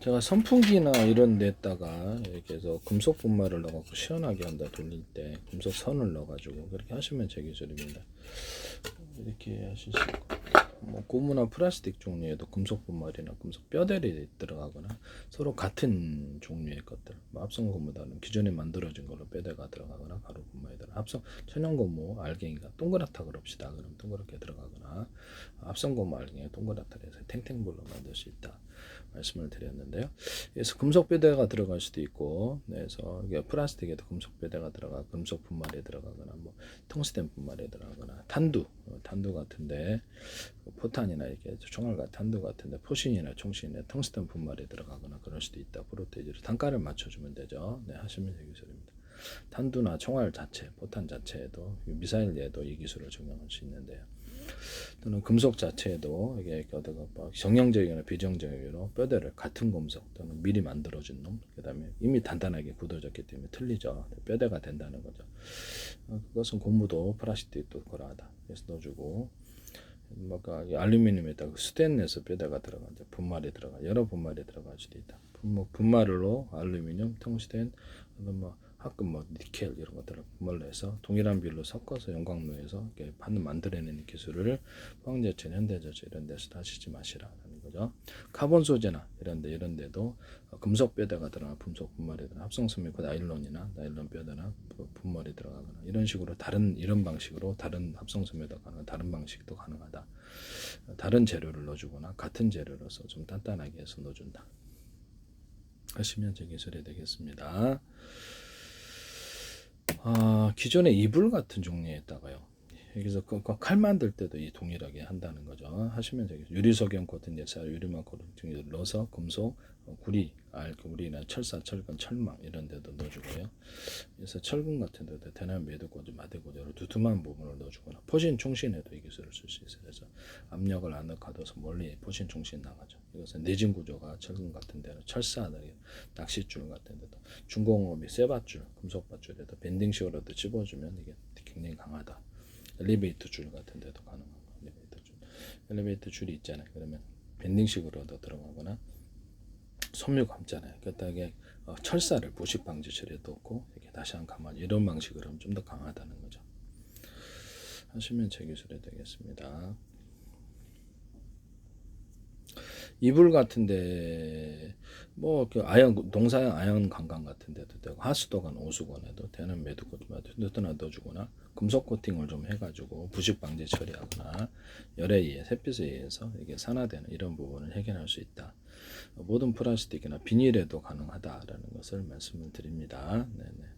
제가 선풍기나 이런 데다가 이렇게 해서 금속 분말을 넣어갖고 시원하게 한다 돌릴 때 금속 선을 넣어가지고 그렇게 하시면 제 기술입니다. 이렇게 하실 수 있고, 뭐 고무나 플라스틱 종류에도 금속 분말이나 금속 뼈대리 들어가거나 서로 같은 종류의 것들, 뭐 합성 고무다는 기존에 만들어진 걸로 뼈대가 들어가거나 가루 분말이 들어 합성 천연 고무 알갱이가 동그랗다 그럽시다. 그럼 동그랗게 들어가거나 합성 고무 알갱이 동그랗다 해서 탱탱볼로 만들 수 있다 말씀을 드렸는데요. 그래서 금속 뼈대가 들어갈 수도 있고, 그래서 이게 플라스틱에도 금속 뼈대가 들어가 금속 분말이 들어가거나 뭐 텅스텐 분말이 들어가거나 탄두 같은데 포탄이나 이렇게 총알 같은 탄두 같은데 포신이나 총신에 텅스텐 분말이 들어가거나 그럴 수도 있다. 프로테이지로 단가를 맞춰주면 되죠. 네, 하시면 되는 기술입니다. 탄두나 총알 자체, 포탄 자체에도 미사일에도 이 기술을 적용할 수 있는데요. 또는 금속 자체에도 이게 정형적이거나 비정형적으로 뼈대를 같은 금속 또는 미리 만들어준 놈, 그 다음에 이미 단단하게 굳어졌기 때문에 틀리죠. 뼈대가 된다는 거죠. 그것은 고무도 플라스틱도 그러하다. 그래서 넣어주고, 뭔가 알루미늄에다가 스테인리스 뼈대가 들어가 이제 분말이 들어가 여러 분말이 들어갈 수도 있다. 분말로 알루미늄, 텅스텐, 뭐 합금, 뭐 니켈 이런 것들을 분말로 해서 동일한 비율로 섞어서 용광로에서 이렇게 반을 만들어내는 기술을 포항제철, 현대제철 이런 데서 하시지 마시라는 거죠. 카본 소재나 이런 데도 금속 뼈대가 들어가 금속 분말이 들어가 합성섬유 나일론이나 나일론 뼈대나 분말이 들어가거나 이런 식으로 이런 방식으로 다른 합성섬유도 가능한 다른 방식도 가능하다. 다른 재료를 넣어주거나 같은 재료로서 좀 단단하게 해서 넣어준다 하시면 제 기술이 되겠습니다. 기존의 이불 같은 종류에다가요. 여기서 칼 만들 때도 이 동일하게 한다는 거죠. 하시면 되겠죠. 유리석영 코튼 예사 유리막 코튼 넣어서 금속 구리나 철사, 철근, 철망 이런 데도 넣어주고요. 그래서 철근 같은 데도 대나무 매듭고리, 마대고리로 두툼한 부분을 넣어주거나 포신 충신에도 이 기술을 쓸 수 있어요. 그래서 압력을 안 넣어서 멀리 포신 충신 나가죠. 이것은 내진 구조가 철근 같은 데는 철사, 낚싯줄 같은 데도 중공업이 쇠밧줄, 금속밧줄에도 밴딩식으로도 집어주면 이게 굉장히 강하다. 엘리베이터 줄 같은 데도 가능하고 엘리베이터 줄이 있잖아요. 그러면 밴딩식으로도 들어가거나 섬유 감잖아요. 그다음에 철사를 부식 방지 처리에 넣고 이렇게 다시 한 가마니 이런 방식으로 하면 좀 더 강하다는 거죠. 하시면 제 기술이 되겠습니다. 이불 같은데 뭐 아연 동사양 아연 관광 같은데도 되고 하수도관 오수관에도 대는 매듭고리 넣어주거나 금속 코팅을 좀 해가지고 부식 방지 처리하거나 열에 의해 햇빛에 의해서 이게 산화되는 이런 부분을 해결할 수 있다. 모든 플라스틱이나 비닐에도 가능하다라는 것을 말씀을 드립니다. 네네.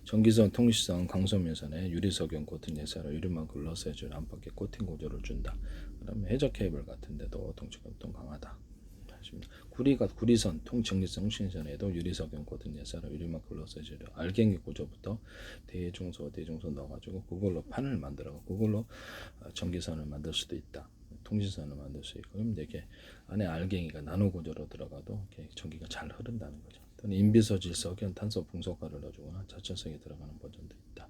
전기선, 통신선, 광소면선에 유리석영 코팅 예사로 유리만 글러스 해줄 안팎의 코팅 구조를 준다. 그러면 해저 케이블 같은데도 동치감동 강하다. 구리선, 전기선, 통신선에도 유리석영 코팅 예사로 유리만 글러스 해줄 알갱이 구조부터 대중소 넣어가지고 그걸로 판을 만들어서 그걸로 전기선을 만들 수도 있다. 통신선을 만들 수 있고, 그럼 이게 안에 알갱이가 나노 구조로 들어가도 이렇게 전기가 잘 흐른다는 거죠. 또는 인비소질 석연 탄소 풍속가를 넣어주거나 자천성이 들어가는 버전도 있다.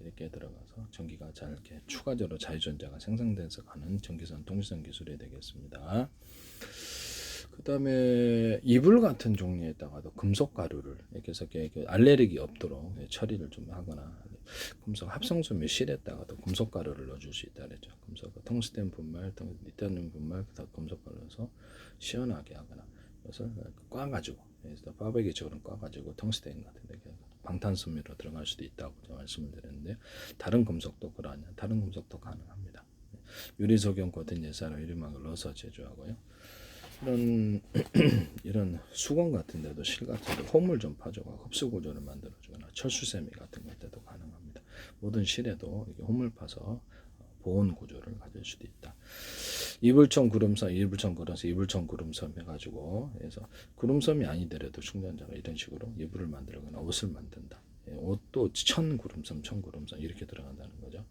이렇게 들어가서 전기가 잘 이렇게 추가적으로 자유전자가 생성돼서 가는 전기선 통신선 기술이 되겠습니다. 그 다음에 이불 같은 종류에다가도 금속 가루를 이렇게 해서 알레르기 없도록 처리를 좀 하거나 금속 합성섬유 실에다가도 금속 가루를 넣어줄 수 있다 그랬죠. 금속 텅스텐 분말, 리타늄 분말, 금속 가루 넣어서 시원하게 하거나 그래서 꽈가지고 바베기처럼 꽈가지고 텅스텐 같은 데 방탄섬유로 들어갈 수도 있다고 말씀을 드렸는데 다른 금속도 그러냐 다른 금속도 가능합니다. 유리석영 코팅 예사로 유리막을 넣어서 제조하고요. 이런 수건 같은 데도 실 같은 데 홈을 좀 파줘가 흡수 구조를 만들어주거나 철수세미 같은 것들도 가능합니다. 모든 실에도 이렇게 홈을 파서 보온 구조를 가질 수도 있다. 이불청 구름섬 해가지고 그래서 구름섬이 아니더라도 충전자가 이런 식으로 이불을 만들거나 옷을 만든다. 옷도 천구름섬 이렇게 들어간다는 거죠.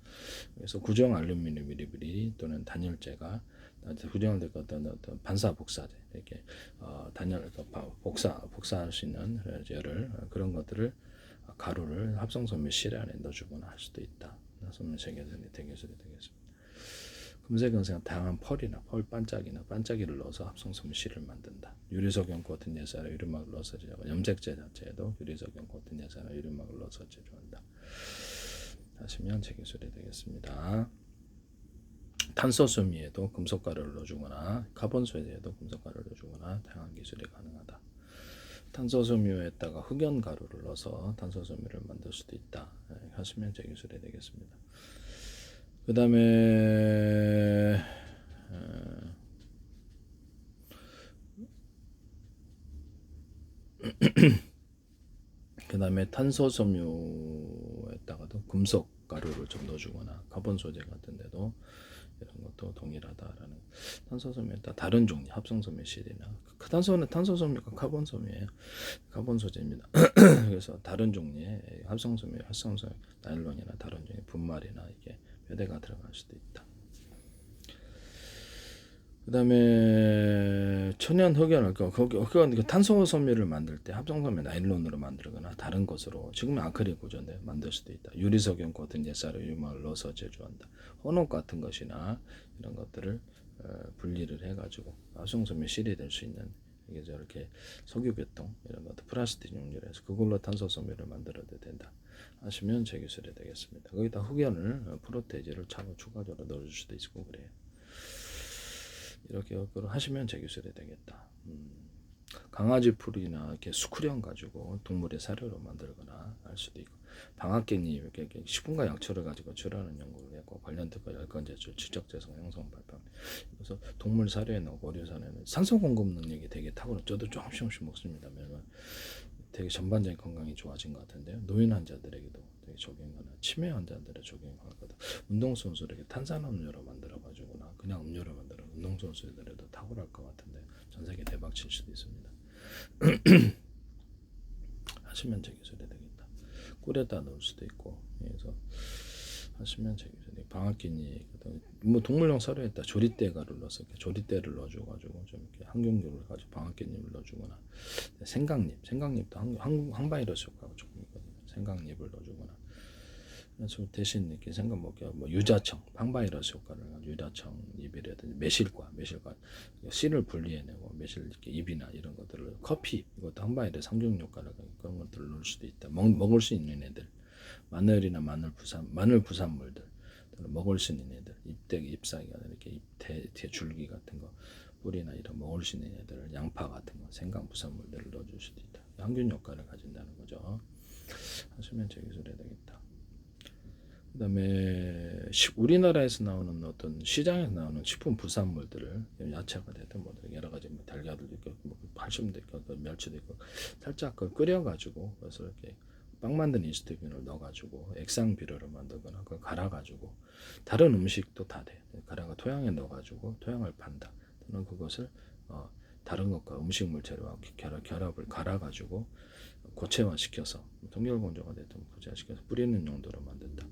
그래서 구정 알루미늄 미리미리 또는 단열재가 구정을 될 어떤 반사 복사제 이렇게 단열 복사할 수 있는 열을 그런 것들을 가루를 합성섬유 실에 안에 넣어주거나 할 수도 있다. 섬유 세계선이 대기술이 되겠습니다. 금색은 그냥 다양한 펄이나 펄 반짝이나 반짝이를 넣어서 합성섬유 실을 만든다. 유리석영 코튼 예사나 유리막을 넣어서 제조하고 염색제 자체에도 유리석영 코튼 예사나 유리막을 넣어서 제조한다. 하시면 제 기술이 되겠습니다. 탄소섬유에도 금속가루를 넣어주거나 카본 소재에도 금속가루를 넣어주거나 다양한 기술이 가능하다. 탄소섬유에다가 흑연가루를 넣어서 탄소섬유를 만들 수도 있다. 하시면 제 기술이 되겠습니다. 그 다음에 그 다음에 탄소섬유에다가도 금속 가루를 좀 넣어주거나 카본 소재 같은 데도 이런 것도 동일하다라는. 탄소섬유에다 다른 종류 합성섬유 실이나 탄소섬유가 카본섬유예요. 카본 소재입니다. 그래서 다른 종류의 합성섬유 나일론이나 다른 종류의 분말이나 이게 뼈대가 들어갈 수도 있다. 그 다음에 천연 흑연을 탄소섬유를 만들 때 합성섬유 나일론으로 만들거나 다른 것으로 지금은 아크릴 구조인데 만들 수도 있다. 유리석영 코튼 예사료 유막을 넣어서 제조한다. 혼옥 같은 것이나 이런 것들을 분리를 해가지고 합성섬유 실이 될 수 있는 이게 저렇게 석유계통 이런 것들 플라스틱 용기를 해서 그걸로 탄소섬유를 만들어도 된다. 하시면 제 기술이 되겠습니다. 거기다 흑연을 프로테이즈를 추가적으로 넣어줄 수도 있고 그래요. 이렇게 하시면 제 기술이 되겠다. 강아지 풀이나 이렇게 수크령 가지고 동물의 사료로 만들거나 할 수도 있고, 방앗개잎 이렇게 식품과 약초를 가지고 출하는 연구를 했고 관련 특허 열건제출 지적재성 형성 발판. 그래서 동물 사료에 넣고 의료산에는 산소 공급 능력이 되게 탁월한. 저도 조금씩 먹습니다. 매번 되게 전반적인 건강이 좋아진 것 같은데요. 노인 환자들에게도 되게 적용하거나 치매 환자들에 적용하거나 운동선수들에게 탄산음료로 만들어가지고나 그냥 음료로 만들어 운동선수들에도 탁월할 것 같은데 전 세계 대박 칠 수도 있습니다. 하시면 제 기술이 되겠다. 꿀에다 넣을 수도 있고. 그래서 하시면 제 기술이 방앗개잎 뭐 동물용 사료에다 조리대 가루를 넣어서 이렇게 조리대를 넣어줘가지고 좀 이렇게 항균교를 가지고 방앗개잎을 넣어주거나 생강잎도 항바이러스 효과가 조금 있거든요. 생강잎을 넣어주거나 그래서 대신 이렇게 뭐 유자청 항바이러스 효과를 가지고 유자청 잎이라든지 매실과 씨를 분리해내고 매실 이렇게 잎이나 이런 것들을 커피 이것도 항바이러스 항균 효과를 가지고 그런 것들을 넣을 수도 있다. 먹을 수 있는 애들 마늘이나 마늘 부산물들 먹을 수 있는 애들 잎대기 잎사귀가 이렇게 잎대 줄기 같은 거 뿌리나 이런 먹을 수 있는 애들 양파 같은 거 생강 부산물들을 넣어줄 수도 있다. 항균 효과를 가진다는 거죠. 하시면 제 기술이 되겠다. 그 다음에 우리나라에서 나오는 어떤 시장에서 나오는 식품 부산물들을 야채가 되든 뭐 여러 가지 뭐 달걀도 있고 뭐 팔심도 있고 멸치도 있고 살짝 그걸 끓여가지고 그래서 이렇게 빵 만든 이스트균을 넣어가지고 액상 비료를 만들거나 그걸 갈아가지고 다른 음식도 다 돼. 갈아가 토양에 넣어가지고 토양을 판다. 또는 그것을 다른 것과 음식물 재료와 결합을 갈아가지고 고체화시켜서 동결건조가 됐든 고체화시켜서 뿌리는 용도로 만든다.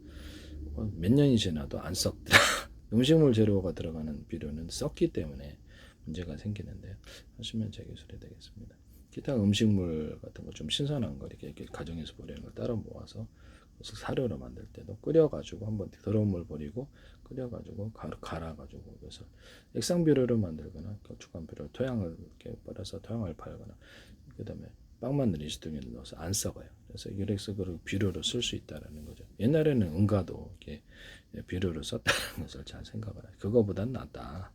몇 년이 지나도 안 썩더라. 음식물 재료가 들어가는 비료는 썩기 때문에 문제가 생기는데 하시면 제 기술이 되겠습니다. 기타 음식물 같은 거 좀 신선한 거 이렇게 가정에서 버리는 걸 따로 모아서 그래서 사료로 만들 때도 끓여가지고 한번 더러운 물 버리고 끓여가지고 갈아가지고 그래서 액상 비료를 만들거나 건축한 비료 토양을 이렇게 빨아서 토양을 팔거나 그다음에 빵 만든 이스트균을 넣어서 안 썩어요. 그래서 이래서 그 비료로 쓸 수 있다라는 거죠. 옛날에는 은가도 이렇게 비료를 썼다는 것을 잘 생각을 해요. 그거보단 낫다.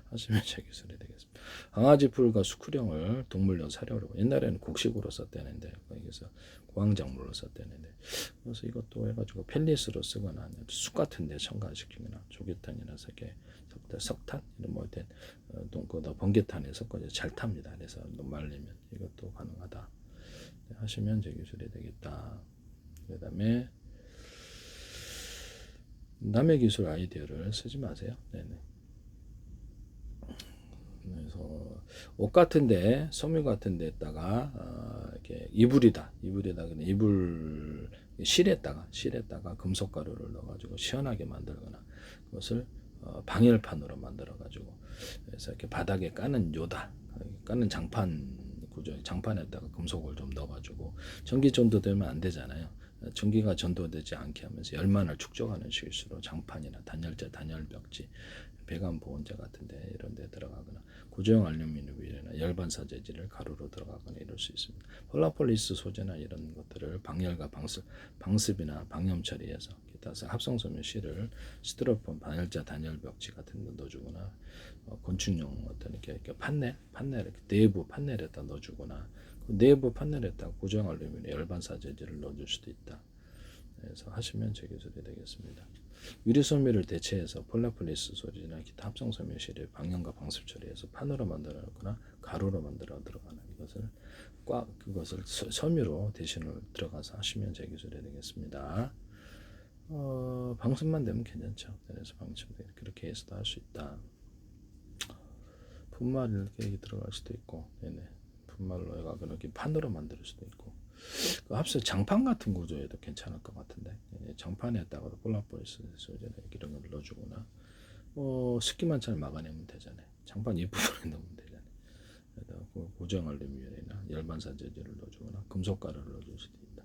하시면 제 기술이 되겠습니다. 강아지 풀과 수크령을 동물용 사료로 옛날에는 곡식으로 썼다는데 여기서 고황작물로 썼다는데 그래서 이것도 해가지고 펠릿으로 쓰거나 쑥 같은데 첨가시키거나 조개탄이나 석탄 이런 뭐된 번개탄에 섞어서 잘 탑니다. 그래서 말리면 이것도 가능하다. 하시면 제 기술이 되겠다. 그다음에 남의 기술 아이디어를 쓰지 마세요. 네네. 그래서 옷 같은데 섬유 같은데다가 이렇게 이불이다 그냥 이불 실에다가 금속 가루를 넣어가지고 시원하게 만들거나 그것을 방열판으로 만들어가지고 그래서 이렇게 바닥에 까는 장판 구조 장판에다가 금속을 좀 넣어가지고 전기 전도되면 안 되잖아요. 전기가 전도되지 않게 하면서 열만을 축적하는 실수로 장판이나 단열재, 단열벽지, 배관 보온재 같은데 이런 데 들어가거나 고조형 알루미늄이나 열반사 재질을 가루로 들어가거나 이럴 수 있습니다. 폴라폴리스 소재나 이런 것들을 방열과 방습이나 방염 처리해서 기타 합성소면 실을 스티로폼 반열자 단열벽지 같은 데 넣어주거나 건축용 어떤 이렇게 판넬 이렇게 내부 판넬에다 넣어주거나 그 내부 판넬에다 고조형 알루미늄 열반사 재질을 넣어줄 수도 있다. 그래서 하시면 제 기술이 되겠습니다. 유리소미를 대체해서 폴라폴리스 소재나 기타 합성소면 실을 방염과 방습 처리해서 판으로 만들어거나 가루로 만들어 들어가는 그것을 섬유로 대신을 들어가서 하시면 제 기술이 되겠습니다. 방습만 되면 괜찮죠. 그래서 방습 그렇게 해서도 할 수 있다. 분말 이렇게 들어갈 수도 있고, 네네. 분말로 해가지고 이렇게 판으로 만들 수도 있고. 그 합성 장판 같은 구조에도 괜찮을 것 같은데 장판에다가 폴라폴리스 소재 이런 걸 넣어주거나 습기만 잘 막아내면 되잖아요. 장판 윗부분에 넣으면 되잖아요. 그래서 고정 알루미늄이나 열반사 재질을 넣어주거나 금속가루를 넣어줄 수도 있다.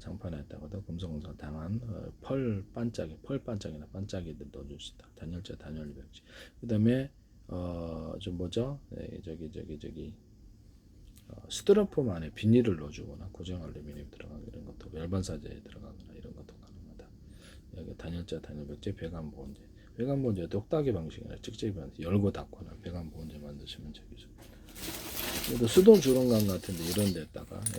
장판에다가도 금속공사 당한 펄 반짝이나 반짝이들 넣어줄 수 있다. 단열재, 단열벽지. 그다음에 좀 뭐죠? 네, 저기 스티로폼 안에 비닐을 넣어주거나 고정 알루미늄 들어가고 이런 것도 열반사재에 들어가거나 이런 것도 가능하다. 여기 단열재, 단열벽지, 배관 보온재. 배관 보온재 똑딱이 방식이나 직접 열고 닫거나 배관 보온재 만드시면 되겠죠. 그래도 수동 주름감 같은데 이런 데다가